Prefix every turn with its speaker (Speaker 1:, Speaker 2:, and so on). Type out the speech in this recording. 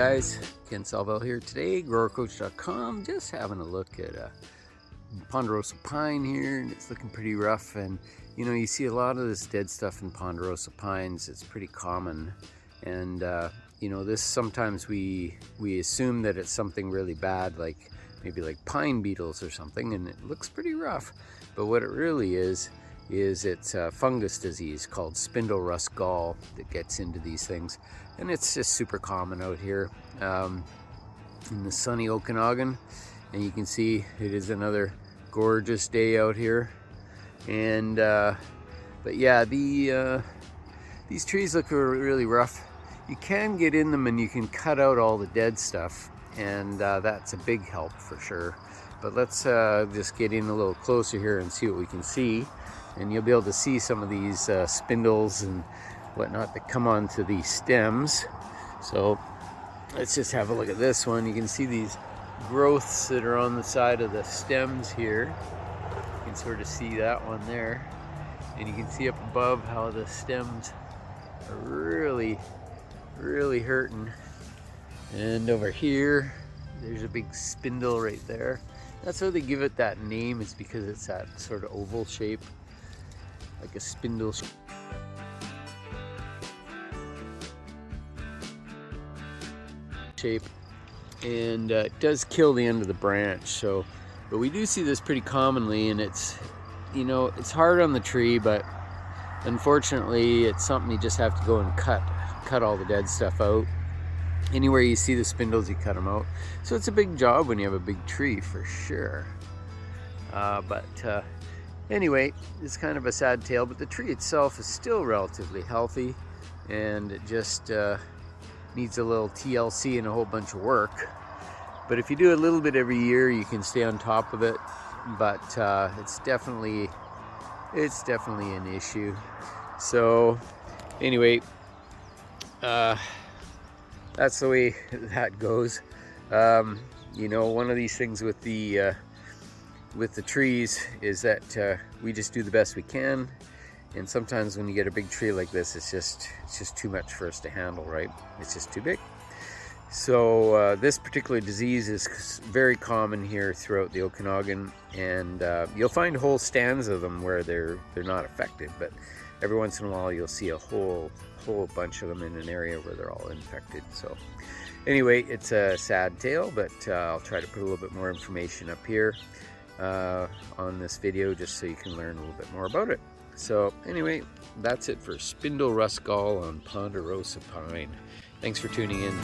Speaker 1: guys, Ken Salvell here today, growercoach.com. Just having a look at a Ponderosa Pine here, and it's looking pretty rough. And you know, you see a lot of this dead stuff in Ponderosa Pines. It's pretty common, and you know, this sometimes we assume that it's something really bad, like maybe like pine beetles or something, and it looks pretty rough. But what it really is it's a fungus disease called spindle rust gall that gets into these things, and it's just super common out here in the sunny Okanagan. And you can see it is another gorgeous day out here. And but yeah, these trees look really rough. You can get in them and you can cut out all the dead stuff, and that's a big help for sure. But let's just get in a little closer here and see what we can see. And you'll be able to see some of these spindles and whatnot that come onto these stems. So let's just have a look at this one. You can see these growths that are on the side of the stems here. You can sort of see that one there. And you can see up above how the stems are really hurting. And over here, there's a big spindle right there. That's why they give it that name, is because it's that sort of oval shape, like a spindle shape. And it does kill the end of the branch. So, but we do see this pretty commonly, and it's, you know, it's hard on the tree, but unfortunately it's something you just have to go and cut all the dead stuff out. Anywhere you see the spindles, you cut them out. So it's a big job when you have a big tree, for sure. Anyway, it's kind of a sad tale, but the tree itself is still relatively healthy, and it just needs a little TLC and a whole bunch of work. But if you do a little bit every year, you can stay on top of it. But it's definitely an issue. So anyway, that's the way that goes. You know, one of these things with the trees is that we just do the best we can, and sometimes when you get a big tree like this, it's just too much for us to handle, right? It's just too big. So this particular disease is very common here throughout the Okanagan, and you'll find whole stands of them where they're not affected, but every once in a while you'll see a whole bunch of them in an area where they're all infected. So anyway, it's a sad tale, but I'll try to put a little bit more information up here on this video, just so you can learn a little bit more about it. So anyway, that's it for spindle rust gall on Ponderosa Pine. Thanks for tuning in.